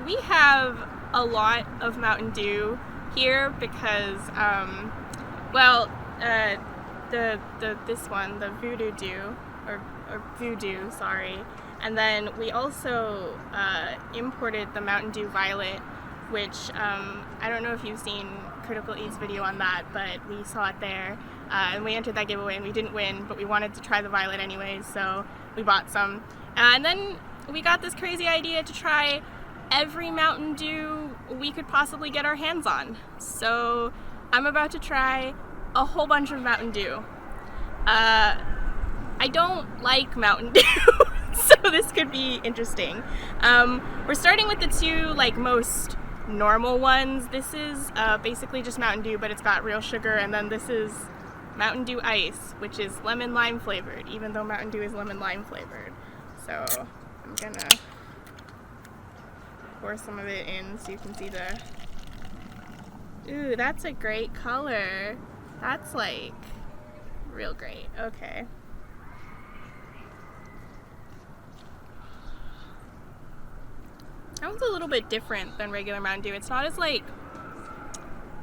we have a lot of Mountain Dew here because, this one, the VooDew Dew, or VooDew, sorry. And then we also imported the Mountain Dew Violet, which I don't know if you've seen Critical Eat's video on that, but we saw it there. And we entered that giveaway and we didn't win, but we wanted to try the Violet anyways, so we bought some. And then we got this crazy idea to try every Mountain Dew we could possibly get our hands on. So I'm about to try a whole bunch of Mountain Dew. I don't like Mountain Dew, so this could be interesting. We're starting with the two most normal ones. This is basically just Mountain Dew, but it's got real sugar, and then this is Mountain Dew Ice, which is lemon lime flavored, even though Mountain Dew is lemon lime flavored. So I'm gonna pour some of it in so you can see the... Ooh, that's a great color. That's real great. Okay. That one's a little bit different than regular Mountain Dew. It's not as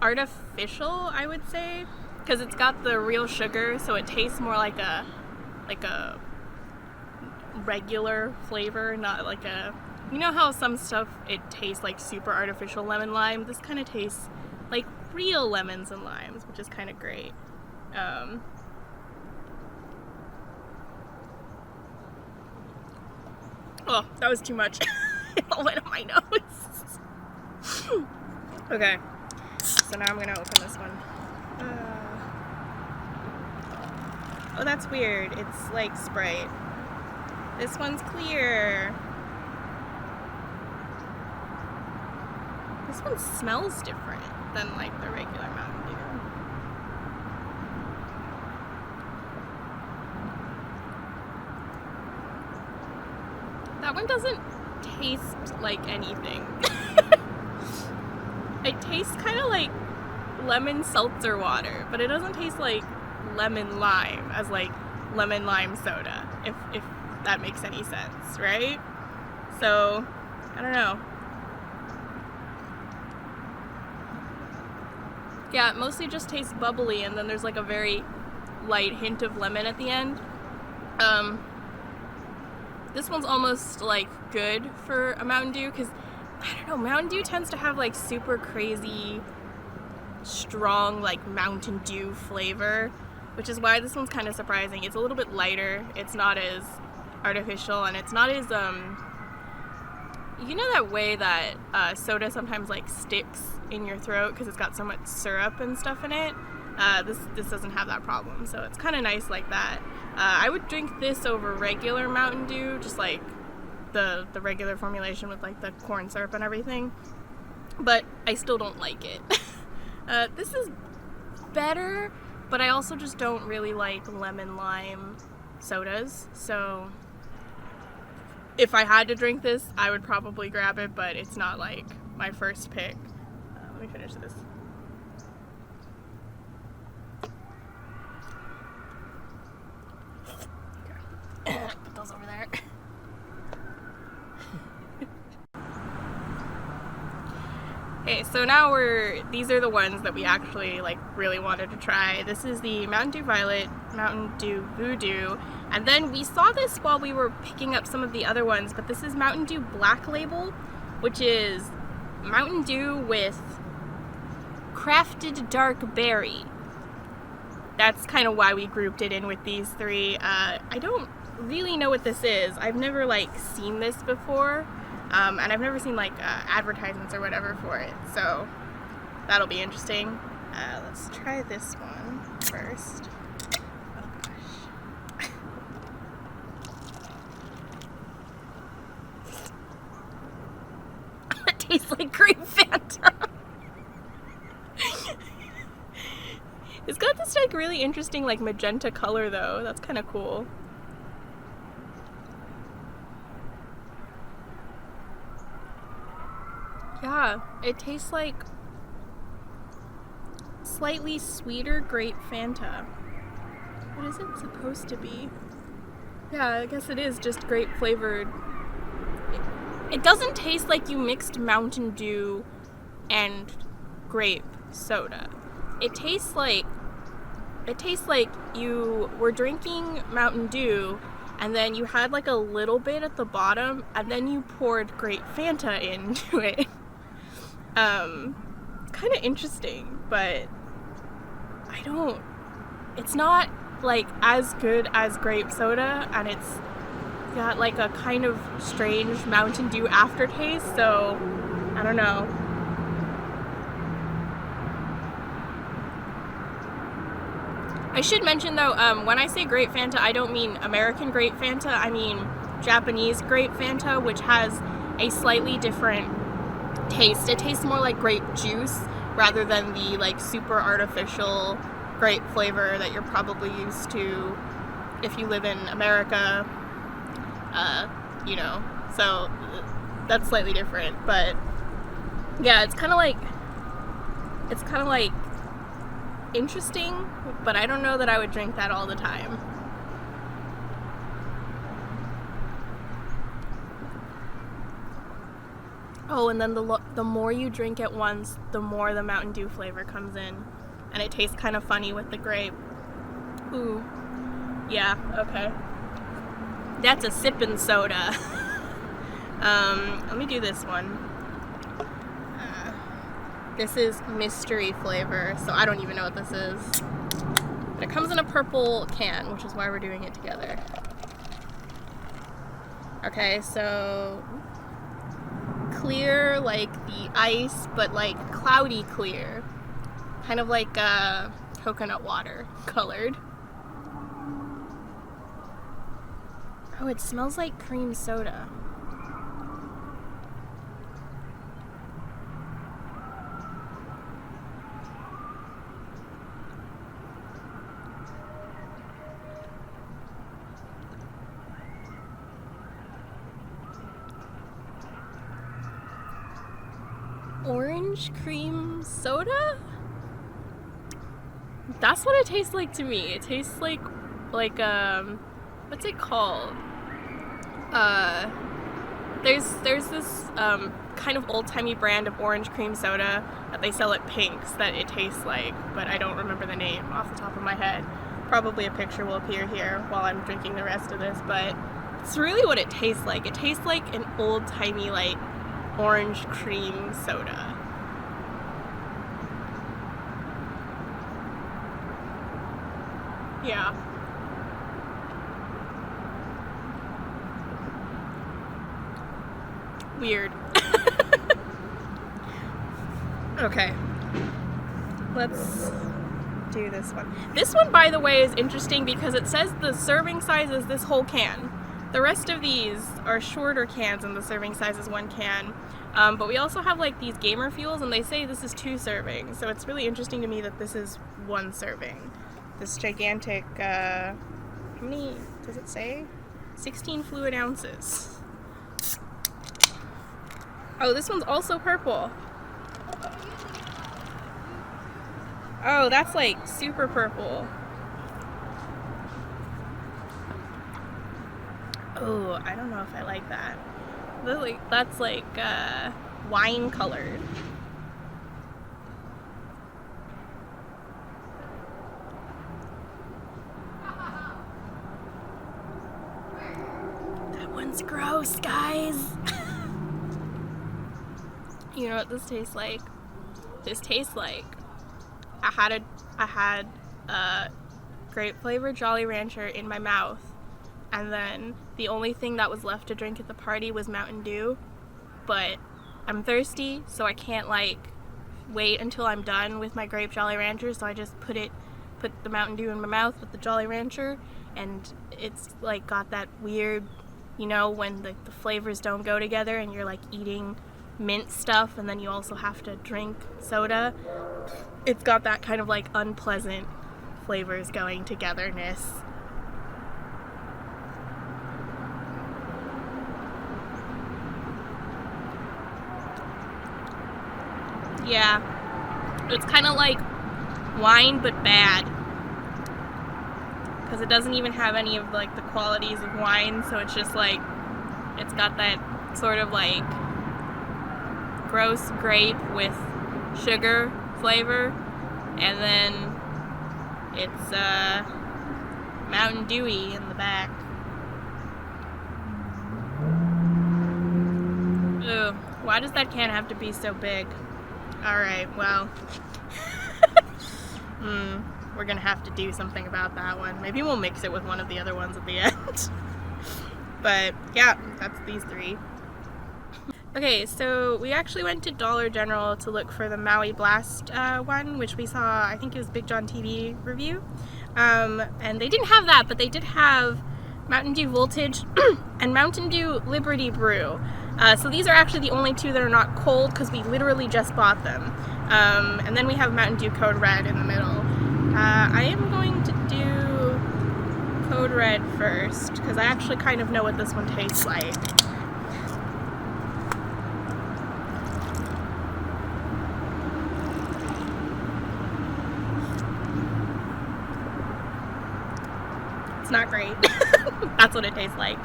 artificial, I would say, because it's got the real sugar, so it tastes more like a regular flavor, not like a... You know how some stuff, it tastes like super artificial lemon lime? This kind of tastes like real lemons and limes, which is kind of great. Oh, that was too much. It all went on my nose. Okay, so now I'm gonna open this one. Oh, that's weird. It's like Sprite. This one's clear. This one smells different than the regular Mountain Dew. That one doesn't taste like anything. It tastes kind of like lemon seltzer water, but it doesn't taste like lemon lime as lemon lime soda, if that makes any sense, right? So, I don't know. Yeah, it mostly just tastes bubbly, and then there's a very light hint of lemon at the end. This one's almost good for a Mountain Dew, because I don't know, Mountain Dew tends to have super crazy strong Mountain Dew flavor, which is why this one's kind of surprising. It's a little bit lighter, it's not as artificial, and it's not as you know that way that soda sometimes sticks in your throat because it's got so much syrup and stuff in it? This doesn't have that problem, so it's kind of nice like that. I would drink this over regular Mountain Dew, just the regular formulation with the corn syrup and everything, but I still don't like it. This is better, but I also just don't really like lemon lime sodas, so if I had to drink this, I would probably grab it, but it's not my first pick. Let me finish this. Okay. Put those over there. Okay, so now these are the ones that we actually really wanted to try. This is the Mountain Dew Violet, Mountain Dew VooDew, and then we saw this while we were picking up some of the other ones, but this is Mountain Dew Black Label, which is Mountain Dew with crafted dark berry. That's kind of why we grouped it in with these three. I don't really know what this is. I've never seen this before. And I've never seen advertisements or whatever for it, so that'll be interesting. Let's try this one first. Oh gosh. It tastes like grape Fanta. It's got this really interesting magenta color though. That's kind of cool. Yeah, it tastes like slightly sweeter grape Fanta. What is it supposed to be? Yeah, I guess it is just grape flavored. It doesn't taste like you mixed Mountain Dew and grape soda. It tastes like you were drinking Mountain Dew and then you had like a little bit at the bottom and then you poured grape Fanta into it. Kind of interesting, but it's not like as good as grape soda, and it's got like a kind of strange Mountain Dew aftertaste, so I don't know. I should mention though, when I say grape Fanta, I don't mean American grape Fanta, I mean Japanese grape Fanta, which has a slightly different taste. It tastes more like grape juice rather than the like super artificial grape flavor that you're probably used to if you live in America, you know, so that's slightly different. But yeah, it's kind of like interesting, but I don't know that I would drink that all the time. Oh, and then the more you drink at once, the more the Mountain Dew flavor comes in, and it tastes kind of funny with the grape. Ooh, yeah, okay. That's a sippin' soda. Let me do this one. This is mystery flavor, so I don't even know what this is. But it comes in a purple can, which is why we're doing it together. Okay, so clear like the ice, but like cloudy clear. Kind of like coconut water colored. Oh, it smells like cream soda. Orange cream soda? That's what it tastes like to me. It tastes like what's it called? There's this kind of old-timey brand of orange cream soda that they sell at Pink's that it tastes like, but I don't remember the name off the top of my head. Probably a picture will appear here while I'm drinking the rest of this, but it's really what it tastes like. It tastes like an old-timey like orange cream soda. Yeah. Weird. Okay. Let's do this one. This one, by the way, is interesting because it says the serving size is this whole can. The rest of these are shorter cans and the serving size is 1 can. But we also have like these gamer fuels and they say this is 2 servings. So it's really interesting to me that this is 1 serving. This gigantic, how many does it say? 16 fluid ounces. Oh, this one's also purple. Oh, that's like super purple. Oh, I don't know if I like that. That's like wine colored. That one's gross, guys. You know what this tastes like? This tastes like I had grape flavored Jolly Rancher in my mouth, and then the only thing that was left to drink at the party was Mountain Dew, but I'm thirsty, so I can't like wait until I'm done with my grape Jolly Rancher, so I just put the Mountain Dew in my mouth with the Jolly Rancher, and it's like got that weird, you know, when the flavors don't go together and you're like eating mint stuff and then you also have to drink soda. It's got that kind of like unpleasant flavors going togetherness. Yeah, it's kind of like wine but bad, because it doesn't even have any of like the qualities of wine, so it's just like it's got that sort of like gross grape with sugar flavor, and then it's Mountain Dewy in the back. Ooh, why does that can have to be so big? Alright, well, we're gonna have to do something about that one. Maybe we'll mix it with one of the other ones at the end. But yeah, that's these three. Okay, so we actually went to Dollar General to look for the Maui Blast one, which we saw, I think it was Big John TV review. And they didn't have that, but they did have Mountain Dew Voltage and Mountain Dew Liberty Brew. So these are actually the only two that are not cold because we literally just bought them. And then we have Mountain Dew Code Red in the middle. I am going to do Code Red first because I actually kind of know what this one tastes like. It's not great. That's what it tastes like.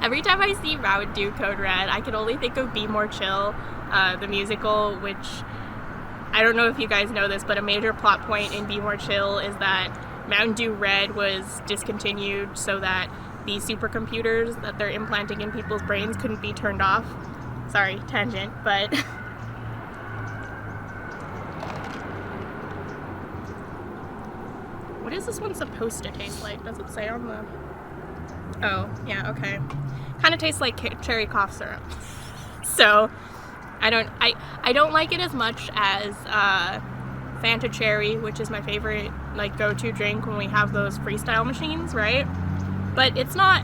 Every time I see Mountain Dew Code Red, I can only think of Be More Chill, the musical, which I don't know if you guys know this, but a major plot point in Be More Chill is that Mountain Dew Red was discontinued so that the supercomputers that they're implanting in people's brains couldn't be turned off. Sorry, tangent, but what is this one supposed to taste like? Does it say on the... Oh, yeah, okay. Kind of tastes like cherry cough syrup. So, I don't like it as much as Fanta Cherry, which is my favorite like go-to drink when we have those freestyle machines, right? But it's not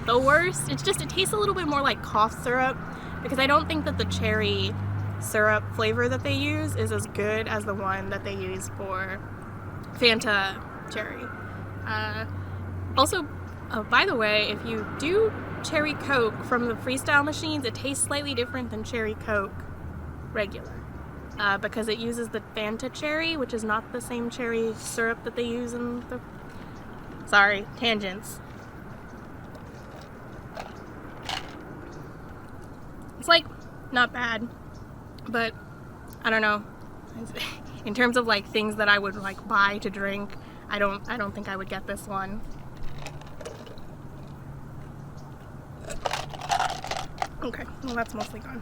the worst. It's just, it tastes a little bit more like cough syrup because I don't think that the cherry syrup flavor that they use is as good as the one that they use for Fanta Cherry. Also, by the way, if you do cherry Coke from the freestyle machines, it tastes slightly different than cherry Coke regular. Because it uses the Fanta Cherry, which is not the same cherry syrup that they use in the... Sorry, tangents. It's like, not bad, but I don't know. In terms of like things that I would like buy to drink, I don't think I would get this one. Okay, well that's mostly gone.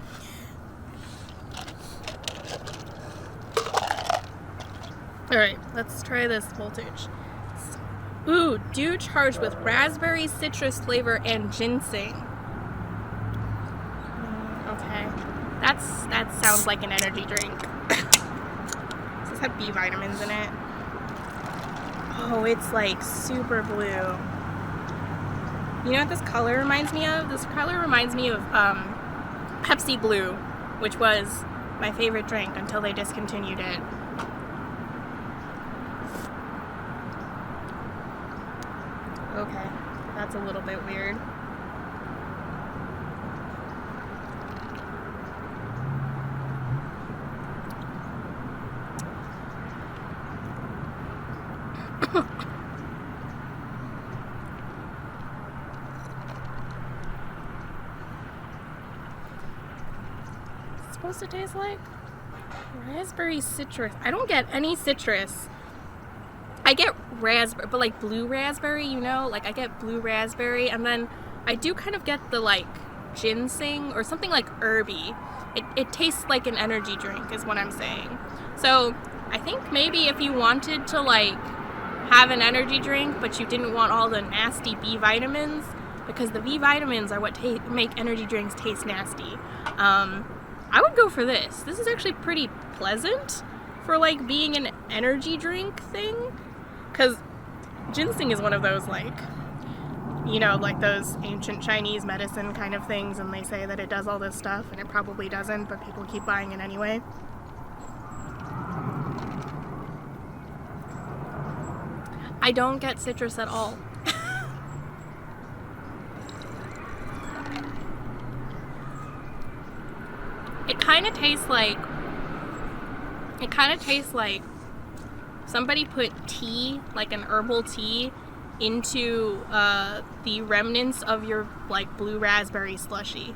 Alright, let's try this Voltage. Ooh, Dew charged with raspberry citrus flavor and ginseng. Okay, that sounds like an energy drink. Does this have B vitamins in it? Oh, it's like super blue. You know what this color reminds me of? This color reminds me of Pepsi Blue, which was my favorite drink until they discontinued it. Okay, that's a little bit weird. It's supposed to taste like raspberry citrus. I don't get any citrus. I get raspberry, but like blue raspberry, you know? Like I get blue raspberry, and then I do kind of get the like ginseng or something like herby. It tastes like an energy drink is what I'm saying. So I think maybe if you wanted to like have an energy drink, but you didn't want all the nasty B vitamins, because the B vitamins are what make energy drinks taste nasty, I would go for this. This is actually pretty pleasant for like being an energy drink thing. Because ginseng is one of those, like, you know, like those ancient Chinese medicine kind of things, and they say that it does all this stuff, and it probably doesn't, but people keep buying it anyway. I don't get citrus at all. It kind of tastes like somebody put tea, like an herbal tea, into the remnants of your like blue raspberry slushy,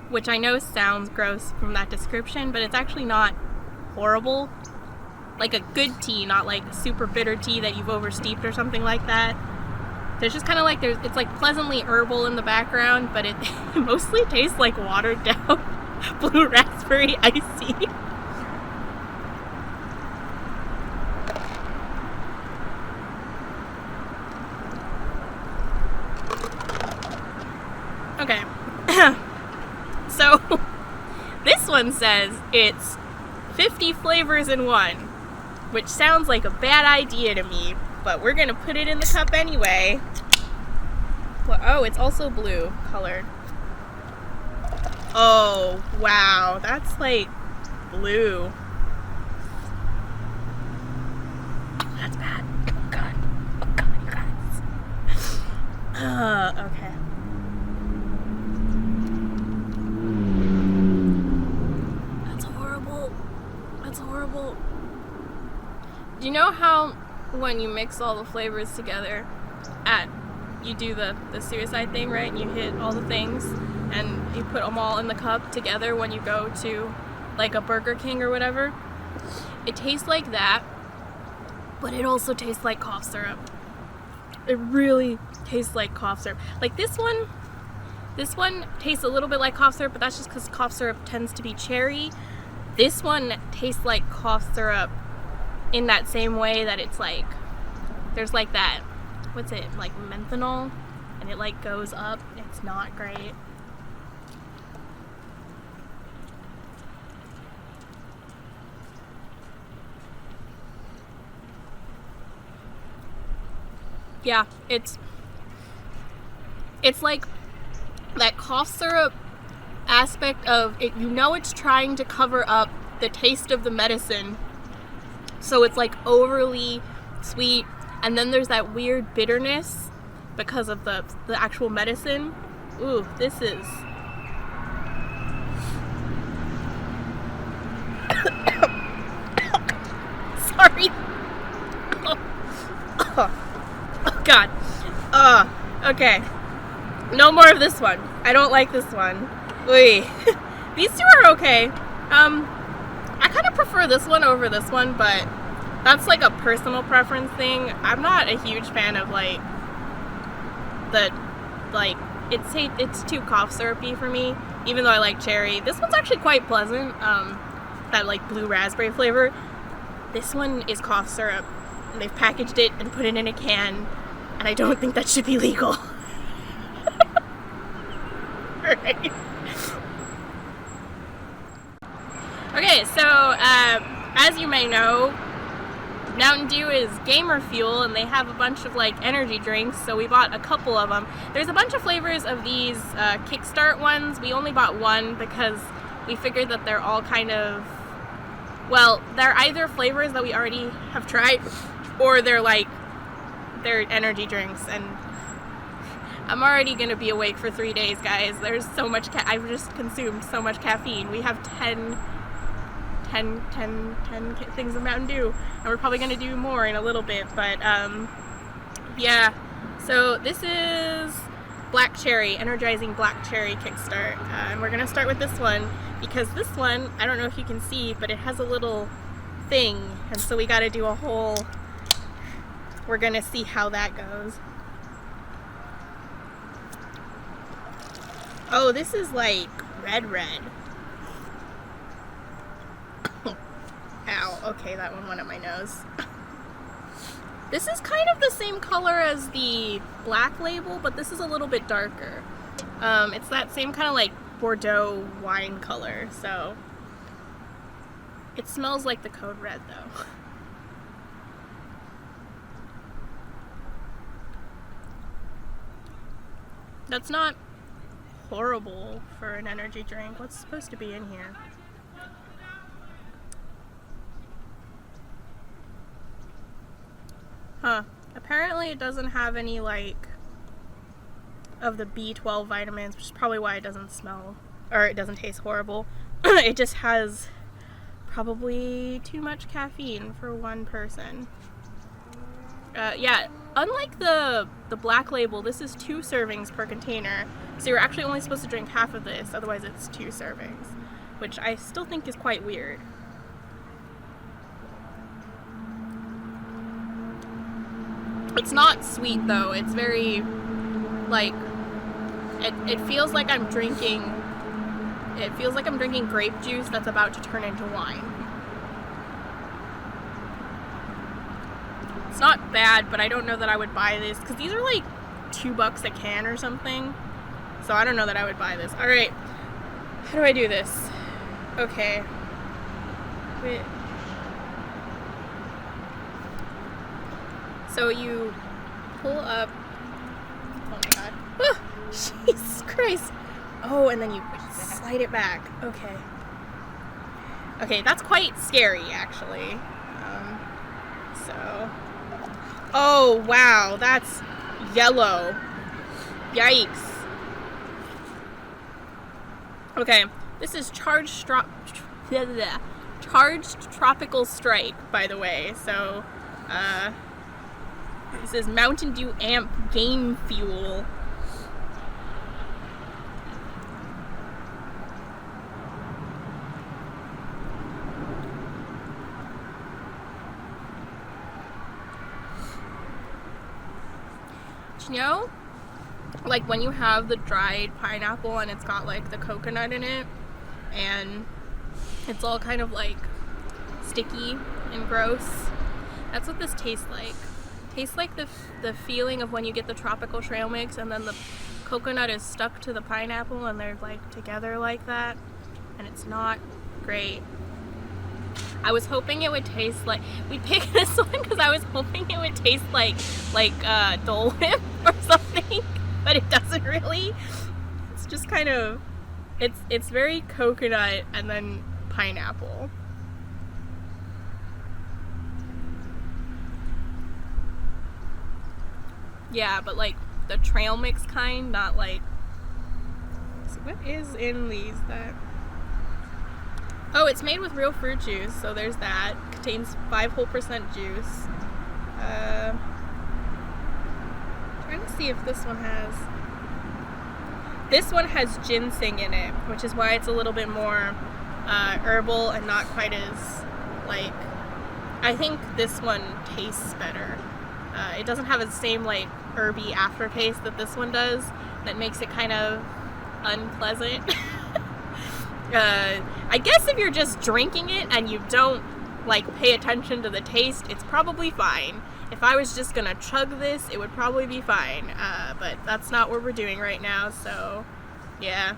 which I know sounds gross from that description, but it's actually not horrible. Like a good tea, not like super bitter tea that you've oversteeped or something like that. There's just kind of like, it's like pleasantly herbal in the background, but it mostly tastes like watered down blue raspberry iced tea. Okay. So, this one says it's 50 flavors in one, which sounds like a bad idea to me, but we're gonna put it in the cup anyway. Well, oh, it's also blue colored. Oh, wow, that's like blue. That's bad. Oh god, you guys. Okay. That's horrible. Do you know how when you mix all the flavors together, you do the suicide thing, right? And you hit all the things and you put them all in the cup together when you go to like a Burger King or whatever? It tastes like that, but it also tastes like cough syrup. It really tastes like cough syrup. Like this one tastes a little bit like cough syrup, but that's just because cough syrup tends to be cherry. This one tastes like cough syrup in that same way that it's like, there's like that, what's it, like menthanol, and it like goes up. It's not great. Yeah, it's like that cough syrup aspect of it, you know, it's trying to cover up the taste of the medicine, so it's like overly sweet, and then there's that weird bitterness because of the actual medicine. Ooh, this is sorry. Oh god. Okay, no more of this one. I don't like this one. Oy. These two are okay. I kind of prefer this one over this one, but that's like a personal preference thing. I'm not a huge fan of like it's too cough syrupy for me, even though I like cherry. This one's actually quite pleasant. That like blue raspberry flavor. This one is cough syrup, and they've packaged it and put it in a can, and I don't think that should be legal. Alright. Okay, so as you may know, Mountain Dew is gamer fuel, and they have a bunch of like energy drinks, so we bought a couple of them. There's a bunch of flavors of these Kickstart ones. We only bought one because we figured that they're all kind of, well, they're either flavors that we already have tried, or they're energy drinks, and I'm already gonna be awake for 3 days, guys. There's so much I've just consumed so much caffeine. We have 10 things of Mountain Dew, and we're probably gonna do more in a little bit, but yeah. So this is Black Cherry, Energizing Black Cherry Kickstart, and we're gonna start with this one because this one, I don't know if you can see, but it has a little thing, and so we gotta do a whole, we're gonna see how that goes. Oh, this is like red. Ow, okay, that one went up my nose. This is kind of the same color as the black label, but this is a little bit darker. It's that same kind of like Bordeaux wine color, so it smells like the Code Red though. That's not horrible for an energy drink. What's supposed to be in here? Huh. Apparently it doesn't have any like of the B12 vitamins, which is probably why it doesn't smell, or it doesn't taste horrible. It just has probably too much caffeine for one person. Yeah, unlike the black label, this is 2 servings per container. So you're actually only supposed to drink half of this, otherwise it's 2 servings, which I still think is quite weird. It's not sweet though. It's very, like, it feels like I'm drinking, grape juice that's about to turn into wine. It's not bad, but I don't know that I would buy this, because these are like $2 a can or something. So I don't know that I would buy this. Alright, how do I do this? Okay. Wait. So you pull up, oh my god, oh, Jesus Christ. Oh, and then you slide it back. Okay. Okay, that's quite scary, actually. Oh wow, that's yellow. Yikes. Okay, this is charged tropical strike, by the way. So, this is Mountain Dew Amp Game Fuel. You know, like when you have the dried pineapple and it's got like the coconut in it and it's all kind of like sticky and gross, that's what this tastes like. Tastes like the feeling of when you get the tropical trail mix and then the coconut is stuck to the pineapple and they're like together like that, and it's not great. I was hoping it would taste like, we picked this one because I was hoping it would taste like Dole Whip or something, but it doesn't really. It's just kind of, it's very coconut and then pineapple. Yeah, but like the trail mix kind, not like, so what is in these that, oh, it's made with real fruit juice, so there's that. Contains 5% whole juice. Trying to see if this one has. This one has ginseng in it, which is why it's a little bit more herbal and not quite as, like, I think this one tastes better. It doesn't have the same like herby aftertaste that this one does, that makes it kind of unpleasant. I guess if you're just drinking it and you don't like pay attention to the taste, it's probably fine. If I was just gonna chug this, it would probably be fine, but that's not what we're doing right now, so yeah.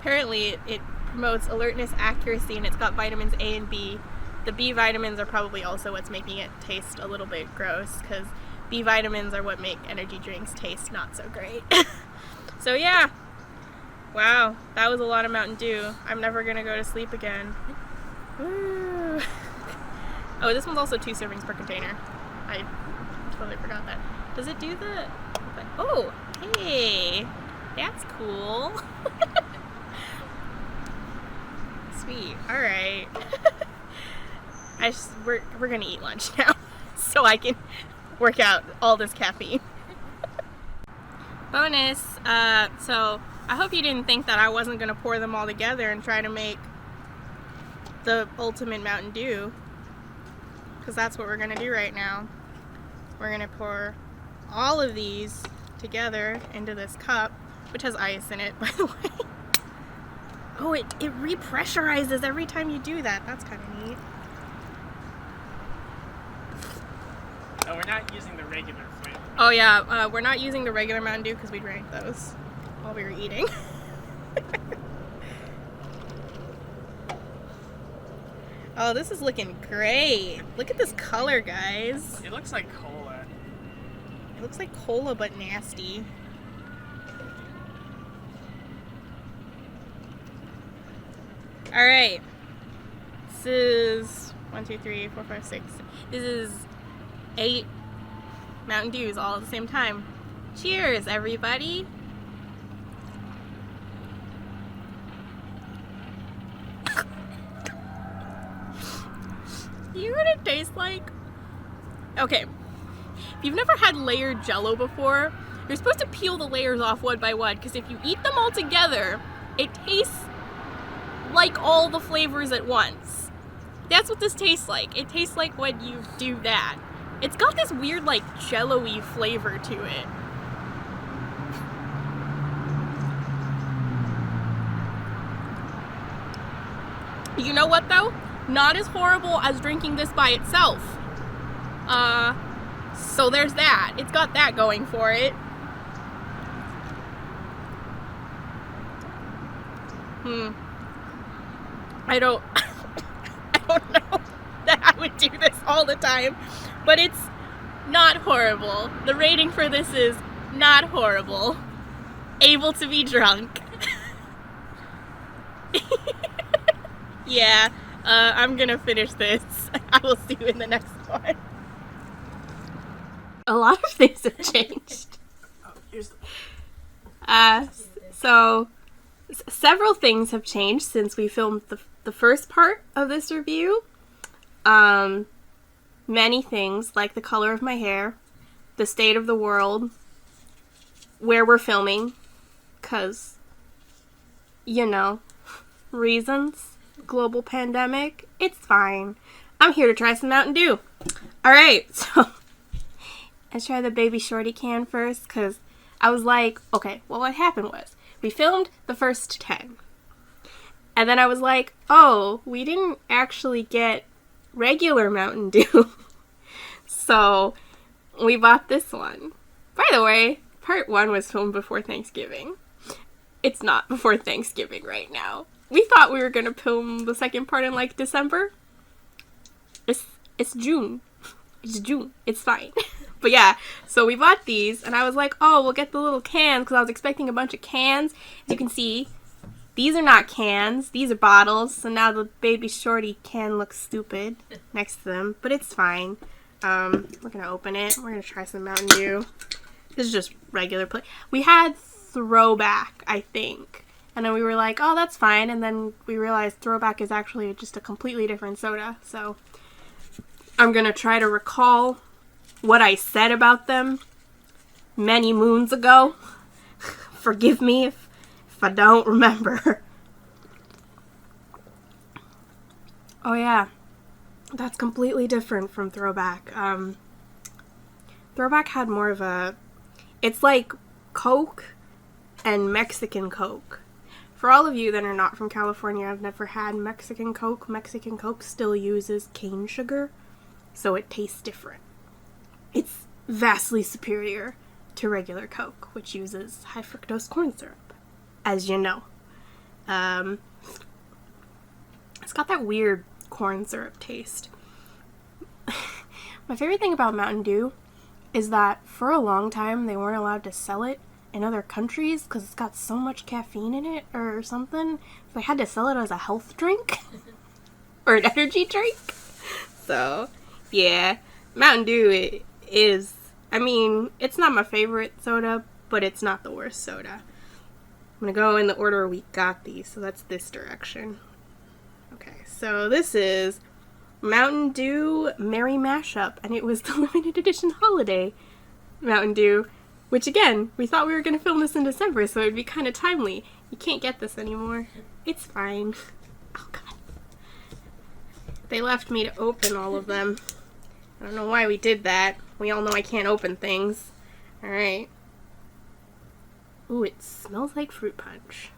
Apparently it promotes alertness, accuracy, and it's got vitamins A and B. The B vitamins are probably also what's making it taste a little bit gross, because B vitamins are what make energy drinks taste not so great. So yeah. Wow, that was a lot of Mountain Dew. I'm never gonna go to sleep again. Woo. Oh, this one's also 2 servings per container. I totally forgot that. Does it do the... Oh, hey, that's cool. Sweet, alright. We're gonna eat lunch now, so I can work out all this caffeine. Bonus, so I hope you didn't think that I wasn't going to pour them all together and try to make the ultimate Mountain Dew, because that's what we're going to do right now. We're going to pour all of these together into this cup, which has ice in it, by the way. Oh, it repressurizes every time you do that. That's kind of neat. Oh, we're not using the regular flavor. Oh yeah, we're not using the regular Mountain Dew because we drank those while we were eating. Oh, this is looking great. Look at this color, guys. It looks like cola. It looks like cola, but nasty. Alright. This is 1, 2, 3, 4, 5, 6. This is 8 Mountain Dews all at the same time. Cheers, everybody. You know what it tastes like? Okay. If you've never had layered Jell-O before, you're supposed to peel the layers off one by one, because if you eat them all together, it tastes like all the flavors at once. That's what this tastes like. It tastes like when you do that. It's got this weird, like, Jell-O-y flavor to it. You know what, though? Not as horrible as drinking this by itself. So there's that. It's got that going for it. I don't know that I would do this all the time, but it's not horrible. The rating for this is not horrible. Able to be drunk. Yeah, I'm gonna finish this. I will see you in the next one. A lot of things have changed. Oh, here's So several things have changed since we filmed the first part of this review. Many things, like the color of my hair, the state of the world, where we're filming, 'cause, you know, reasons, global pandemic, it's fine. I'm here to try some Mountain Dew. Alright, so let's try the Baby Shorty can first, because I was like, okay, well, what happened was, we filmed the first 10. And then I was like, oh, we didn't actually get regular Mountain Dew. So we bought this one. By the way, part 1 was filmed before Thanksgiving. It's not before Thanksgiving right now. We thought we were going to film the second part in, like, December. It's June. It's June. It's fine. But yeah, so we bought these, and I was like, oh, we'll get the little cans, because I was expecting a bunch of cans. As you can see, these are not cans. These are bottles, so now the Baby Shorty can look stupid next to them, but it's fine. We're going to open it. We're going to try some Mountain Dew. This is just regular play. We had Throwback, I think. And then we were like, oh, that's fine. And then we realized Throwback is actually just a completely different soda. So I'm going to try to recall what I said about them many moons ago. Forgive me if I don't remember. Oh yeah, that's completely different from Throwback. Throwback had more of a, it's like Coke and Mexican Coke. For all of you that are not from California, I've never had Mexican Coke. Mexican Coke still uses cane sugar, so it tastes different. It's vastly superior to regular Coke, which uses high fructose corn syrup, as you know. It's got that weird corn syrup taste. My favorite thing about Mountain Dew is that for a long time they weren't allowed to sell it in other countries because it's got so much caffeine in it or something. They had to sell it as a health drink or an energy drink. So, yeah, Mountain Dew it is, I mean, it's not my favorite soda, but it's not the worst soda. I'm going to go in the order we got these, so that's this direction. Okay, so this is Mountain Dew Merry Mashup, and it was the limited edition holiday Mountain Dew, which again, we thought we were going to film this in December, so it would be kind of timely. You can't get this anymore. It's fine. Oh god. They left me to open all of them. I don't know why we did that. We all know I can't open things. Alright. Ooh, it smells like fruit punch.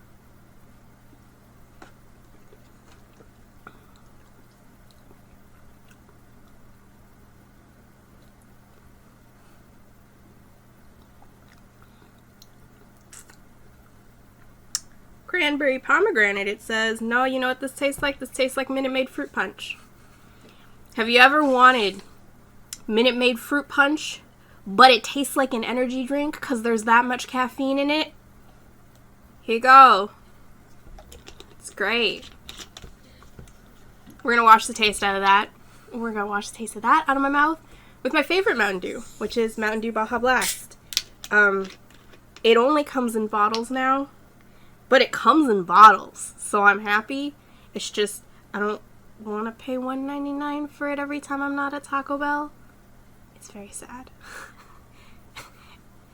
Cranberry pomegranate, it says. No, you know what this tastes like? This tastes like Minute Maid fruit punch. Have you ever wanted Minute Maid fruit punch, but it tastes like an energy drink because there's that much caffeine in it? Here you go. It's great. We're going to wash the taste out of that. We're going to wash the taste of that out of my mouth with my favorite Mountain Dew, which is Mountain Dew Baja Blast. It only comes in bottles now, but it comes in bottles, so I'm happy. It's just, I don't want to pay $1.99 for it every time I'm not at Taco Bell. It's very sad.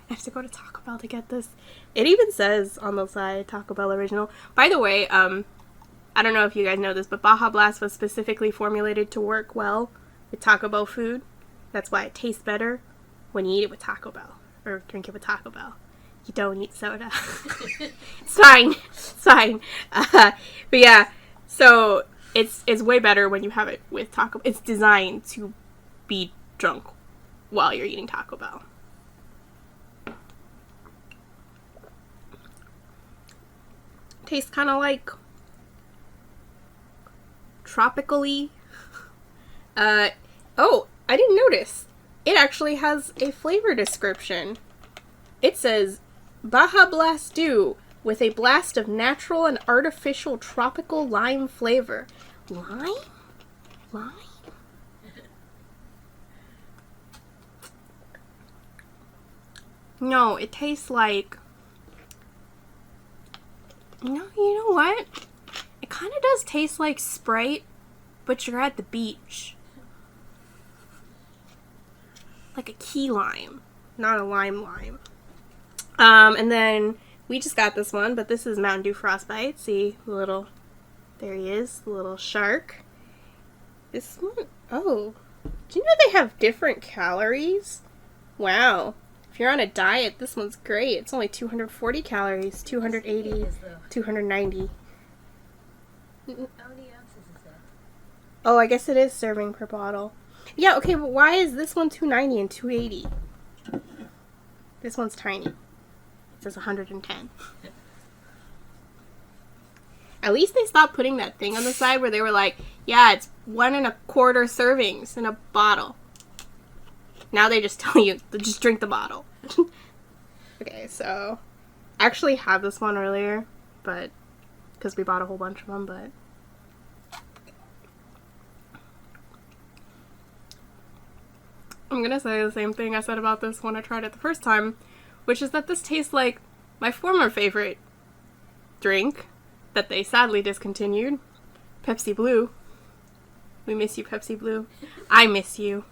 I have to go to Taco Bell to get this. It even says on the side, Taco Bell original. By the way, I don't know if you guys know this, but Baja Blast was specifically formulated to work well with Taco Bell food. That's why it tastes better when you eat it with Taco Bell, or drink it with Taco Bell. You don't eat soda. It's fine. It's fine. But yeah, so it's way better when you have it with Taco Bell. It's designed to be drunk while you're eating Taco Bell. Tastes kind of like tropically. Oh, I didn't notice. It actually has a flavor description. It says, Baja Blast Dew with a blast of natural and artificial tropical lime flavor. Lime? Lime? No, it tastes like... You know what? It kind of does taste like Sprite, but you're at the beach. Like a key lime, not a lime. And then we just got this one, but this is Mountain Dew Frostbite. See, there he is, the little shark. This one, oh, do you know they have different calories? Wow. If you're on a diet, this one's great. It's only 240 calories, 280, 290. How many ounces is that? Oh, I guess it is serving per bottle. Yeah, okay, but why is this one 290 and 280? This one's tiny. It says 110. At least they stopped putting that thing on the side where they were like, yeah, it's 1 1/4 servings in a bottle. Now they just tell you to just drink the bottle. Okay, so I actually had this one earlier, but because we bought a whole bunch of them, but I'm gonna say the same thing I said about this when I tried it the first time, which is that this tastes like my former favorite drink that they sadly discontinued, Pepsi Blue. We miss you, Pepsi Blue. I miss you.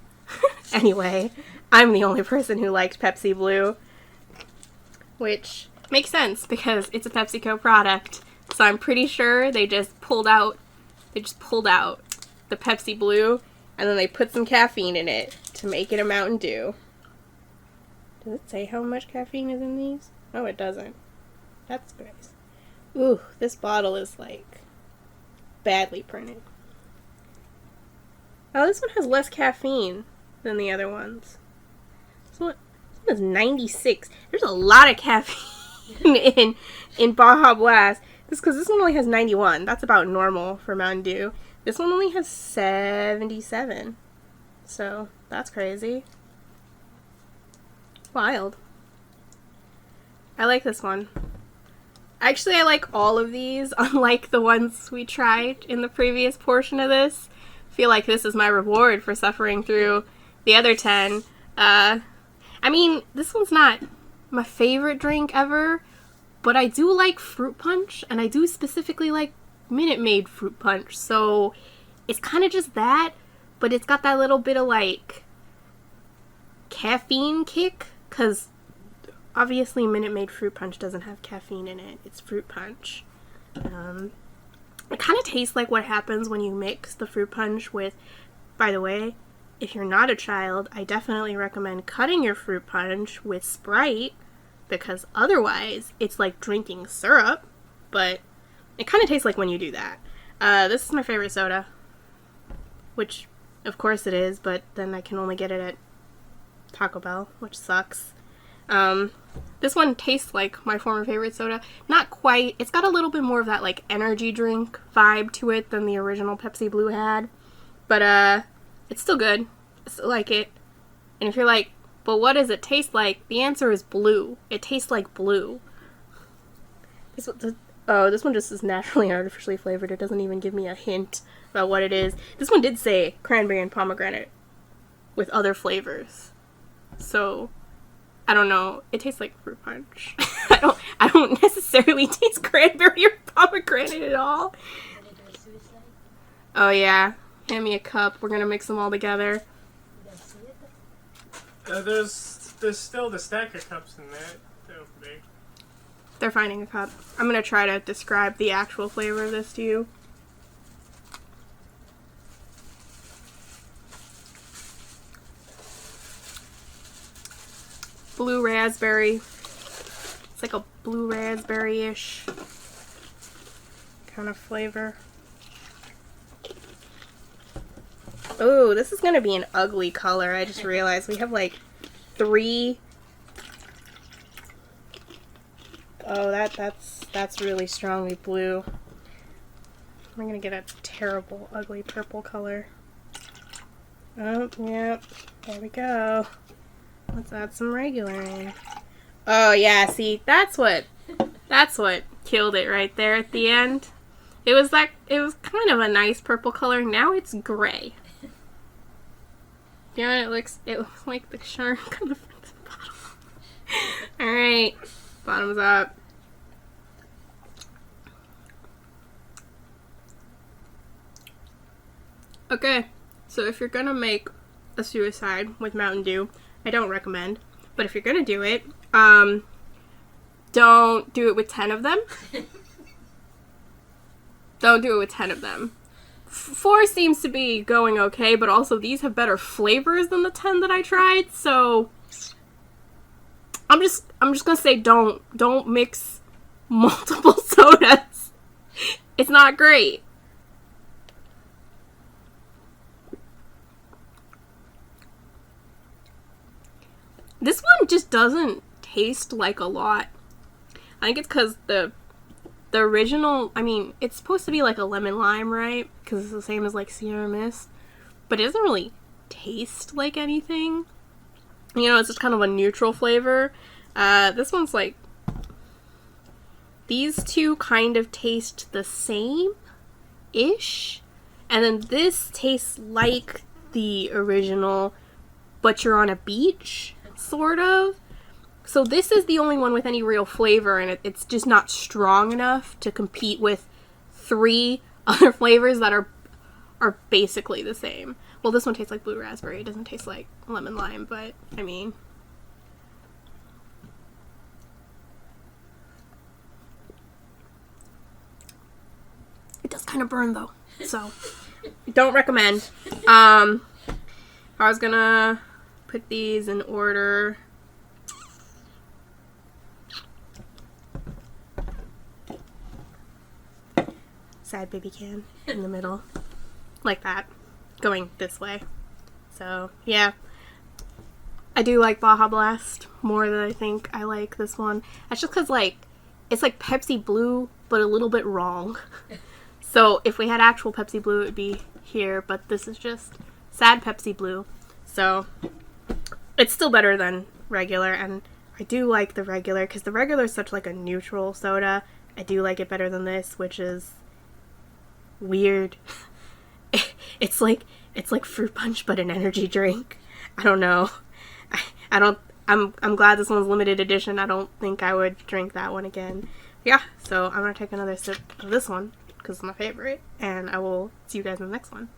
Anyway, I'm the only person who liked Pepsi Blue, which makes sense because it's a PepsiCo product. So I'm pretty sure they just pulled out the Pepsi Blue and then they put some caffeine in it to make it a Mountain Dew. Does it say how much caffeine is in these? No, it doesn't. That's nice. Ooh, this bottle is like badly printed. Oh, this one has less caffeine than the other ones. This one is 96. There's a lot of caffeine in Baja Blast. Because this one only has 91. That's about normal for Mountain Dew. This one only has 77. So, that's crazy. Wild. I like this one. Actually, I like all of these, unlike the ones we tried in the previous portion of this. I feel like this is my reward for suffering through the other 10. I mean, this one's not my favorite drink ever, but I do like fruit punch, and I do specifically like Minute Maid fruit punch, so it's kind of just that, but it's got that little bit of, like, caffeine kick, because obviously Minute Maid fruit punch doesn't have caffeine in it. It's fruit punch. It kind of tastes like what happens when you mix the fruit punch with, by the way, if you're not a child, I definitely recommend cutting your fruit punch with Sprite, because otherwise it's like drinking syrup, but it kind of tastes like when you do that. This is my favorite soda, which of course it is, but then I can only get it at Taco Bell, which sucks. This one tastes like my former favorite soda. Not quite. It's got a little bit more of that like energy drink vibe to it than the original Pepsi Blue had, but it's still good. I still like it. And if you're like, but what does it taste like? The answer is blue. It tastes like blue. This one just is naturally and artificially flavored. It doesn't even give me a hint about what it is. This one did say cranberry and pomegranate with other flavors. So, I don't know. It tastes like fruit punch. I don't necessarily taste cranberry or pomegranate at all. Oh yeah. Hand me a cup. We're gonna mix them all together. There's there's still the stack of cups in that. Big. They're finding a cup. I'm gonna try to describe the actual flavor of this to you. Blue raspberry. It's like a blue raspberry-ish kind of flavor. Oh, this is gonna be an ugly color. I just realized we have like 3. Oh, that's really strongly blue. I'm gonna get a terrible, ugly purple color. Oh, yep. There we go. Let's add some regular in. Oh yeah, see, that's what killed it right there at the end. It was kind of a nice purple color. Now it's gray. Yeah, it looks like the shark on the front of the bottle. Alright. Bottoms up. Okay, so if you're gonna make a suicide with Mountain Dew, I don't recommend, but if you're gonna do it, don't do it with 10 of them. Don't do it with 10 of them. 4 seems to be going okay, but also these have better flavors than the 10 that I tried, so I'm just gonna say don't mix multiple sodas. It's not great. This one just doesn't taste like a lot. I think it's because the original, I mean, it's supposed to be like a lemon lime, right? Because it's the same as like Sierra Mist, but it doesn't really taste like anything. You know, it's just kind of a neutral flavor. This one's like, these two kind of taste the same-ish. And then this tastes like the original, but you're on a beach, sort of. So this is the only one with any real flavor, and it's just not strong enough to compete with 3 other flavors that are basically the same. Well, this one tastes like blue raspberry. It doesn't taste like lemon lime, but, I mean, it does kind of burn, though. So, don't recommend. I was gonna put these in order. Sad baby can in the middle. Like that. Going this way. So, yeah. I do like Baja Blast more than I think I like this one. That's just because, like, it's like Pepsi Blue, but a little bit wrong. So, if we had actual Pepsi Blue, it would be here, but this is just sad Pepsi Blue. So, it's still better than regular, and I do like the regular, because the regular is such, like, a neutral soda. I do like it better than this, which is weird. It's like fruit punch, but an energy drink. I don't know. I'm glad this one's limited edition. I don't think I would drink that one again. Yeah, so I'm gonna take another sip of this one because it's my favorite, and I will see you guys in the next one.